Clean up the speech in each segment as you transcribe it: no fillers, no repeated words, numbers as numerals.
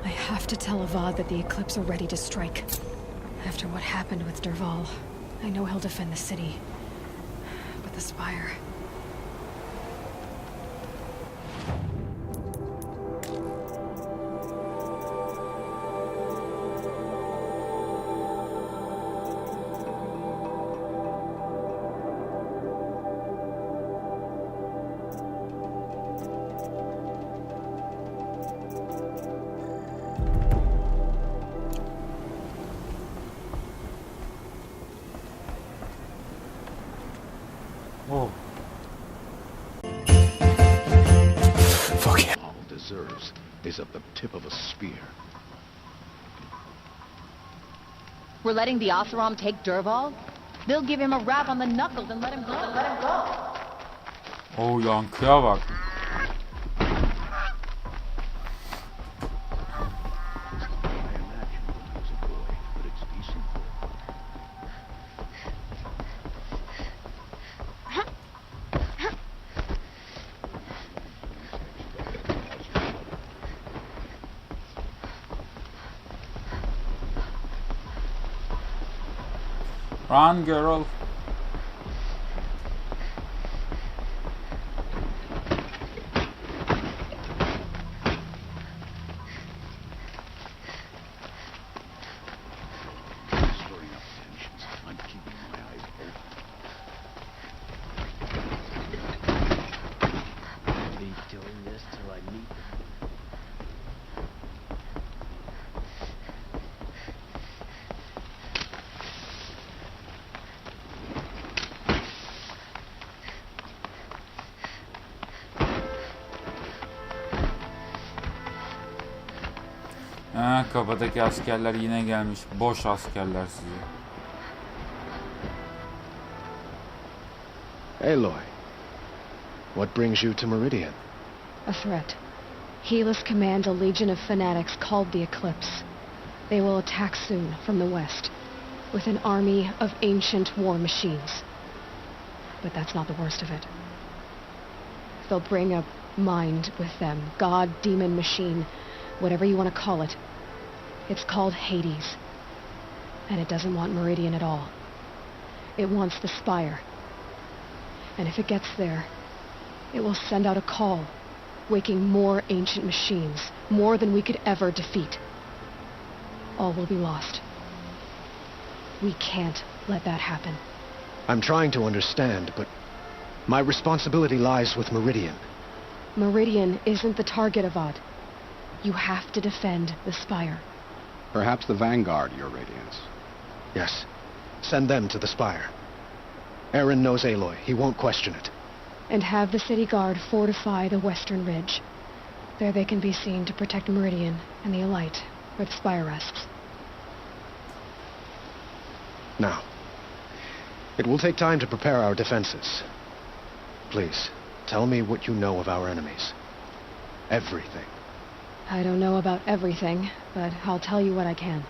I have to tell Avad that the Eclipse are ready to strike. After what happened with Dervahl, I know he'll defend the city. But the Spire... Oh. Fuck yeah. All deserves is at the tip of a spear. We're letting the Oseram take Dervahl? They'll give him a rap on the knuckles and let him go. Oh, yankıya bak. Run, girl. Ha, kafadaki askerler yine gelmiş. Boş askerler sizi. Aloy, what brings you to Meridian? A threat. Helis commands a legion of fanatics called the Eclipse. They will attack soon from the west, with an army of ancient war machines. But that's not the worst of it. They'll bring a mind with them. God, demon, machine, whatever you want to call it. It's called Hades. And it doesn't want Meridian at all. It wants the Spire. And if it gets there, it will send out a call, waking more ancient machines, more than we could ever defeat. All will be lost. We can't let that happen. I'm trying to understand, but my responsibility lies with Meridian. Meridian isn't the target, Avad. You have to defend the Spire. Perhaps the Vanguard, Your Radiance. Yes. Send them to the Spire. Eren knows Aloy. He won't question it. And have the city guard fortify the western ridge. There they can be seen to protect Meridian and the Elite, where the Spire rests. Now, it will take time to prepare our defenses. Please, tell me what you know of our enemies. Everything. I don't know about everything, but I'll tell you what I can.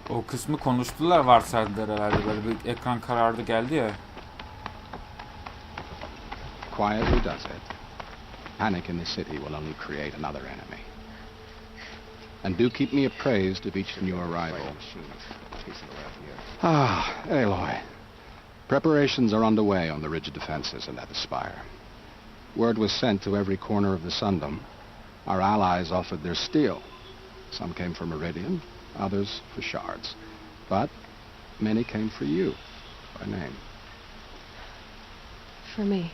O kısmı konuştular, varsaydılar herhalde. Böyle bir ekran karardı geldi ya. Quietly does it. Panic in the city will only create another enemy. And do keep me appraised of each new arrival. Ah, Aloy. Preparations are underway on the ridge defenses and at the Spire. Word was sent to every corner of the Sundom. Our allies offered their steel. Some came for Meridian, others for shards. But many came for you, by name. For me.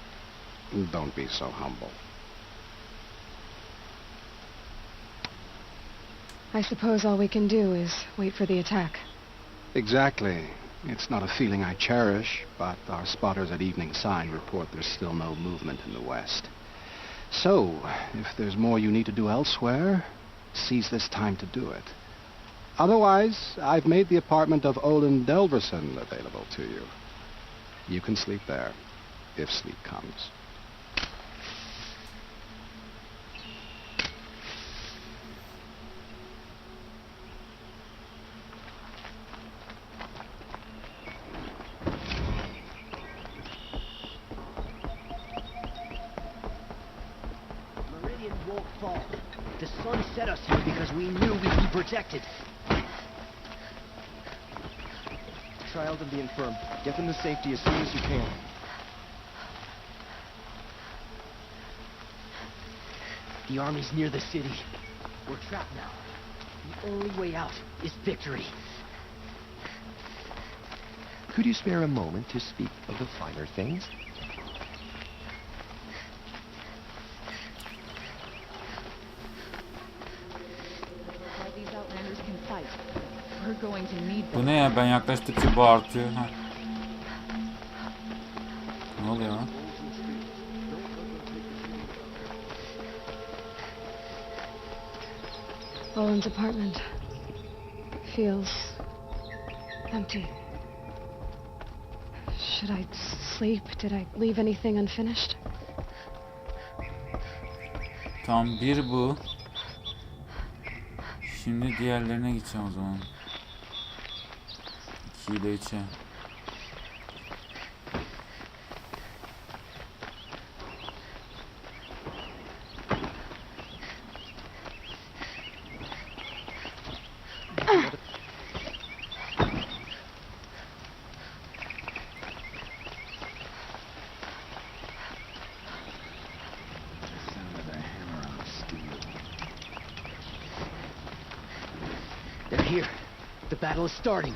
Don't be so humble. I suppose all we can do is wait for the attack. Exactly. It's not a feeling I cherish, but our spotters at Evening Sign report there's still no movement in the west. So, if there's more you need to do elsewhere, seize this time to do it. Otherwise, I've made the apartment of Olin Delverson available to you. You can sleep there, if sleep comes. us here because we knew we'd be protected. Child and the infirm. Get them to safety as soon as you can. The army's near the city. We're trapped now. The only way out is victory. Could you spare a moment to speak of the finer things? Why these outlanders can fight. We're going to need them. Bu ne ya? Ben yaklaştıkça bu artıyor. Ha. Ne oluyor lan? Owen's apartment feels empty. Should I sleep? Did I leave anything unfinished? Tam bir bu. Şimdi diğerlerine gideceğim o zaman. 2 ile 3'e. They're here. The battle is starting.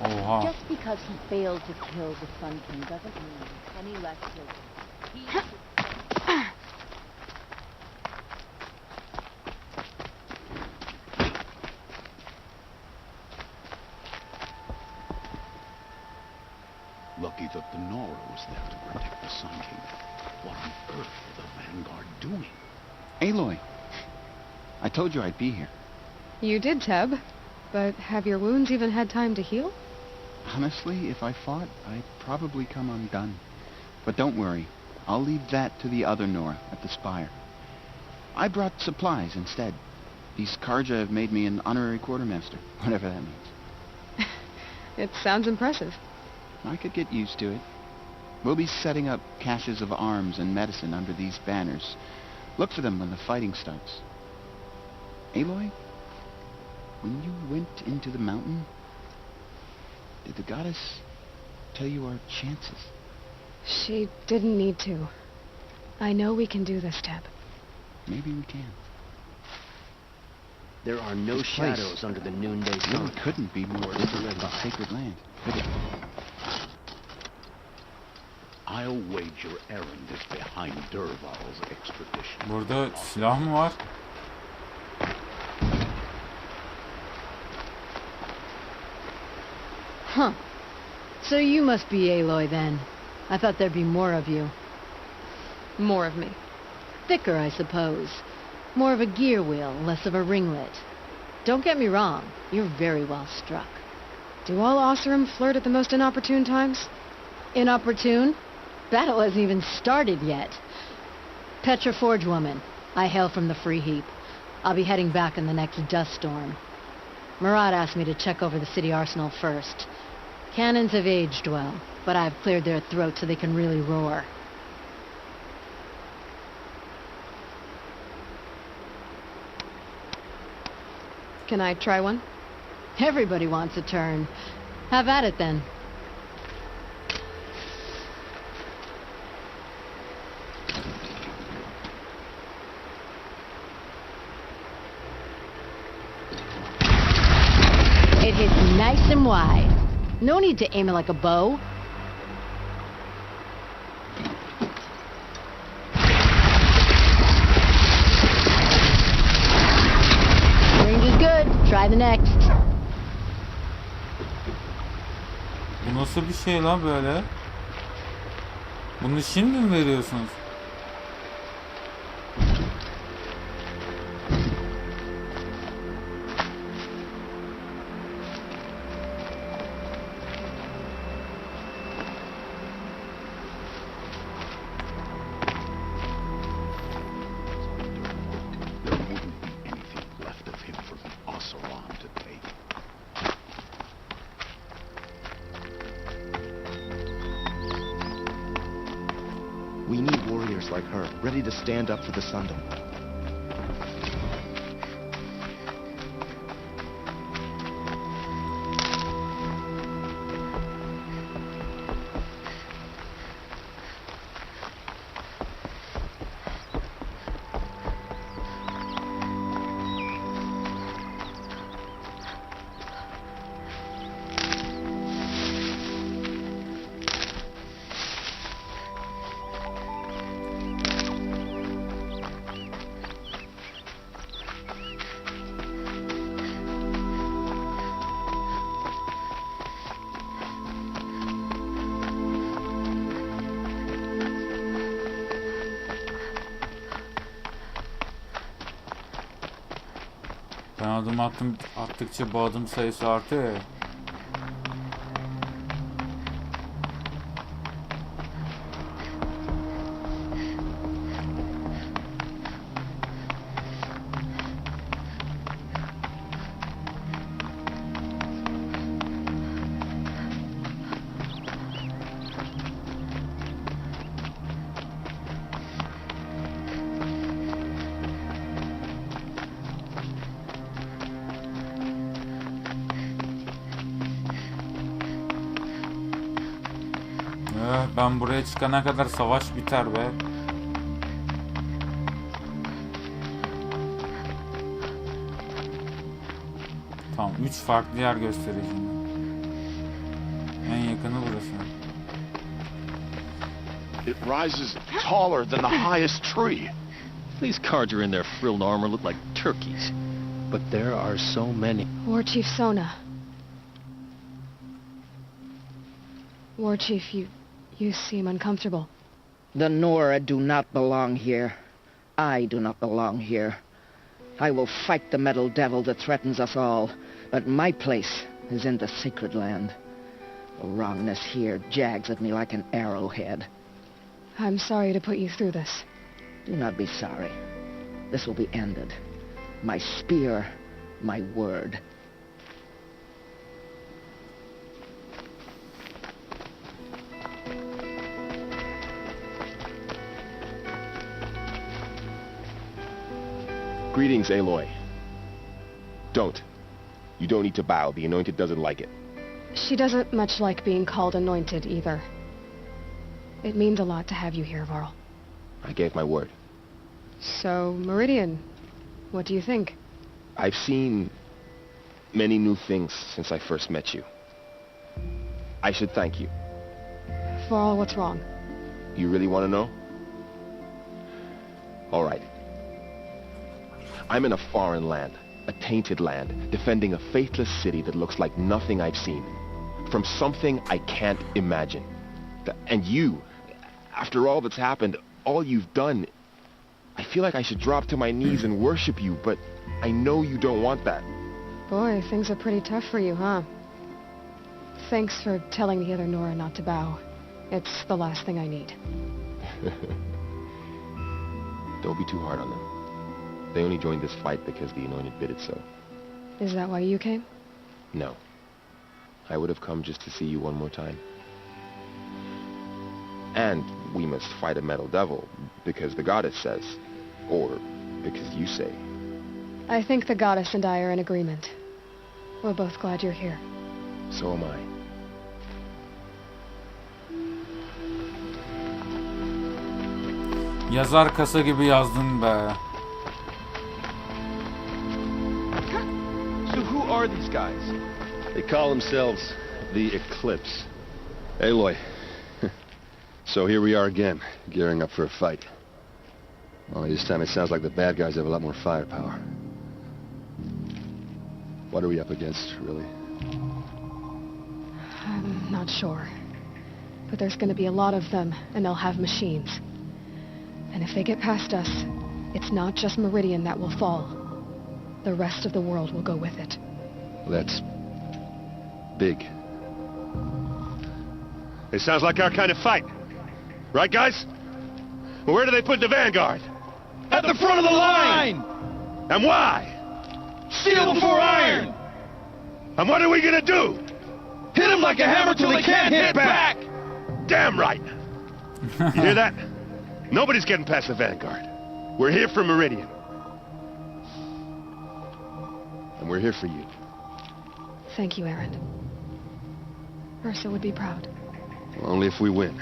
Oha. Just because he failed to kill the Sun King doesn't mean any less guilty. He... Lucky that the Nora was there to protect the Sun King. What on earth were the Vanguard doing? Aloy, I told you I'd be here. You did, Teb. But have your wounds even had time to heal? Honestly, if I fought, I'd probably come undone. But don't worry. I'll leave that to the other Nora at the spire. I brought supplies instead. These Karja have made me an honorary quartermaster, whatever that means. It sounds impressive. I could get used to it. We'll be setting up caches of arms and medicine under these banners. Look for them when the fighting starts. Aloy, when you went into the mountain, did the goddess tell you our chances? She didn't need to. I know we can do this, Teb. Maybe we can. There are no This place shadows under the noonday sun. really couldn't be more intimate than sacred land, could it? I'll wager Erend is behind Derval's extradition. Burada silah mı var? Huh. So you must be Aloy then. I thought there'd be more of you. More of me. Thicker, I suppose. More of a gear wheel, less of a ringlet. Don't get me wrong, you're very well struck. Do all Oseram flirt at the most inopportune times? Inopportune? Battle hasn't even started yet. Petra Forge woman. I hail from the Free Heap. I'll be heading back in the next dust storm. Murat asked me to check over the city arsenal first. Cannons have aged well, but I've cleared their throats so they can really roar. Can I try one? Everybody wants a turn. Have at it then. It hits nice and wide. No need to aim it like a bow. Range is good. Try the next. Bu nasıl bir şey lan böyle? Bunu şimdi mi veriyorsunuz? We need warriors like her, ready to stand up for the Sundom. Ben adım attıkça bu adım sayısı artıyor ya. Ben buraya çıkana kadar savaş biter be. Tamam, 3 farklı yer göstereceğim. En yakını burası. It rises taller than the highest tree. These cards are in their frilled armor look like turkeys. But there are so many. War Chief Sona. War Chief, you seem uncomfortable. The Nora do not belong here. I do not belong here. I will fight the metal devil that threatens us all, but my place is in the sacred land. The wrongness here jags at me like an arrowhead. I'm sorry to put you through this. Do not be sorry. This will be ended. My spear, my word. Greetings, Aloy. Don't. You don't need to bow. The Anointed doesn't like it. She doesn't much like being called anointed either. It means a lot to have you here, Varl. I gave my word. So, Meridian, what do you think? I've seen many new things since I first met you. I should thank you. Varl, what's wrong? You really want to know? All right. I'm in a foreign land, a tainted land, defending a faithless city that looks like nothing I've seen. From something I can't imagine. And you, after all that's happened, all you've done, I feel like I should drop to my knees and worship you, but I know you don't want that. Boy, things are pretty tough for you, huh? Thanks for telling the other Nora not to bow. It's the last thing I need. Don't be too hard on them. They only joined this fight because the Anointed bid it so. Is that why you came? No. I would have come just to see you one more time. And we must fight a metal devil, because the goddess says. Or because you say. I think the goddess and I are in agreement. We're both glad you're here. So am I. Yazar kasa gibi yazdın be. So who are these guys? They call themselves the Eclipse. Aloy. So here we are again, gearing up for a fight. Only this time it sounds like the bad guys have a lot more firepower. What are we up against, really? I'm not sure. But there's gonna be a lot of them, and they'll have machines. And if they get past us, it's not just Meridian that will fall. The rest of the world will go with it. That's big. It sounds like our kind of fight. Right, guys? Well, where do they put the vanguard? At the front of the line! And why? Steel before iron! And what are we gonna do? Hit them like a hammer till they can't hit back! Damn right! You hear that? Nobody's getting past the vanguard. We're here for Meridian. And we're here for you. Thank you, Aaron. Ursa would be proud. Well, only if we win.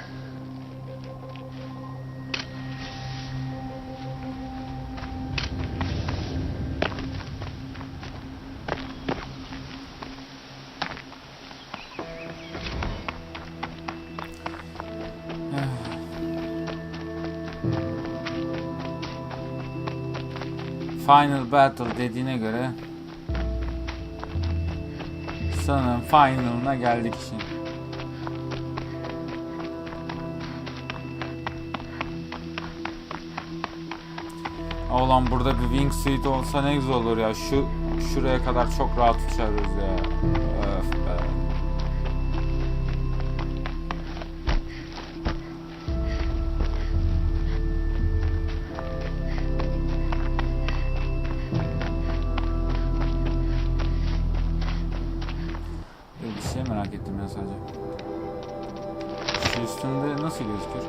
Final Battle dediğine göre sanırım final'ına geldik işin. Ulan burada bir wingsuit olsa ne güzel olur ya. Şuraya kadar çok rahat uçarız ya. Öf be. Bir şey merak ettim ya sadece. Şu üstünde nasıl gözükür?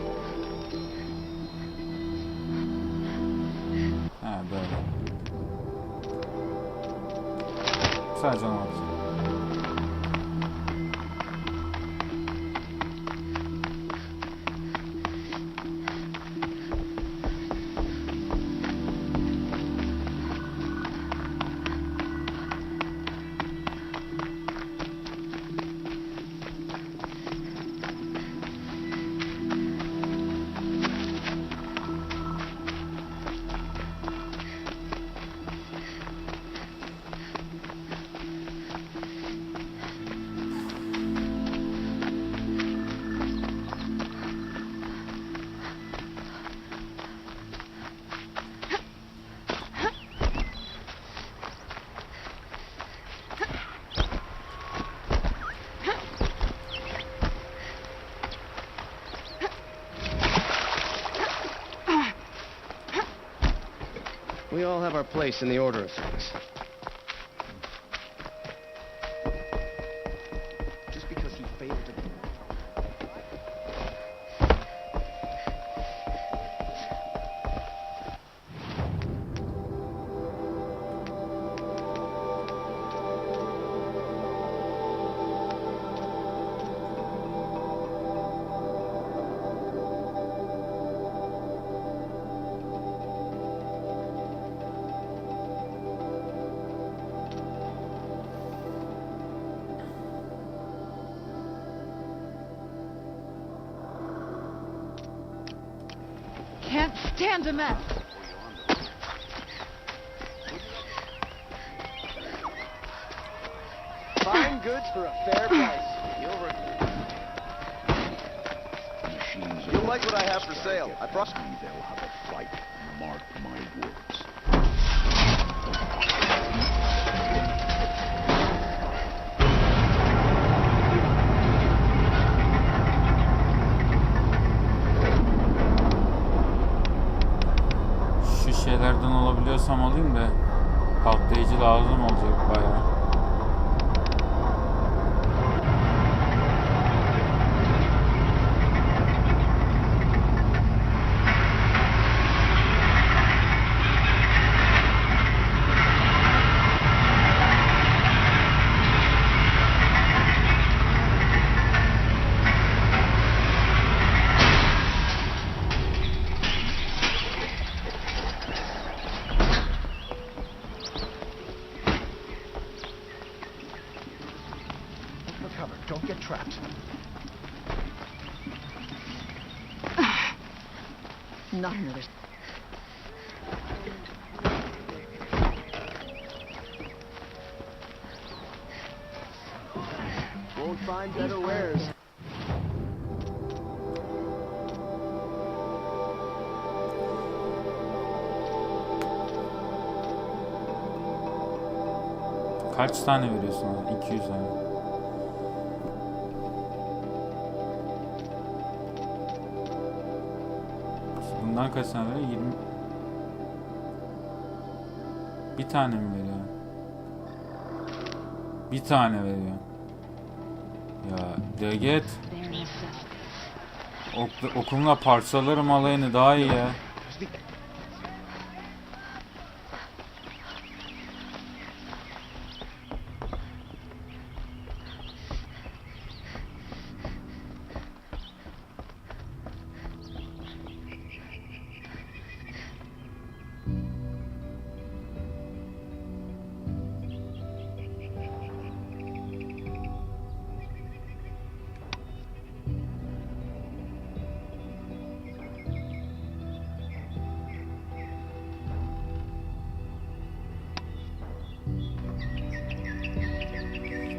Ha böyle. Sadece ona bakacağım. We all have our place in the order of things. Just because he failed to... Can't stand a mess. Fine goods for a fair price. You'll like what I have for sale. I promise. They'll have a fight. Mark my words. şeylerden olabiliyorsam olayım da patlayıcı lazım olacak bayağı. Don't get trapped. Not another. Won't find better wares. Kaç tane veriyorsun ona? 200 tane. Bundan kaç tane veriyor? 20. Bir tane mi veriyor? Bir tane veriyor. Ya de git. Okumla parçalarım alayını daha iyi ya.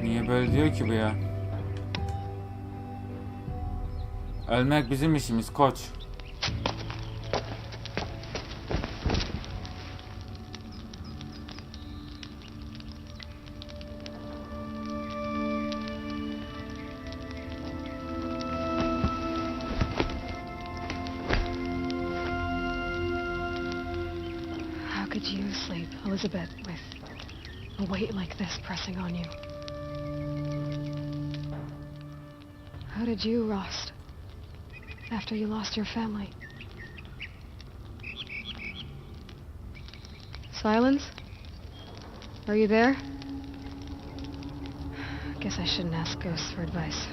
Niye böyle diyor ki bu ya? Ölmek bizim işimiz koç. How could you sleep, Elizabeth, with a weight like this pressing on you? How did you rust after you lost your family? Silence? Are you there? Guess I shouldn't ask ghosts for advice.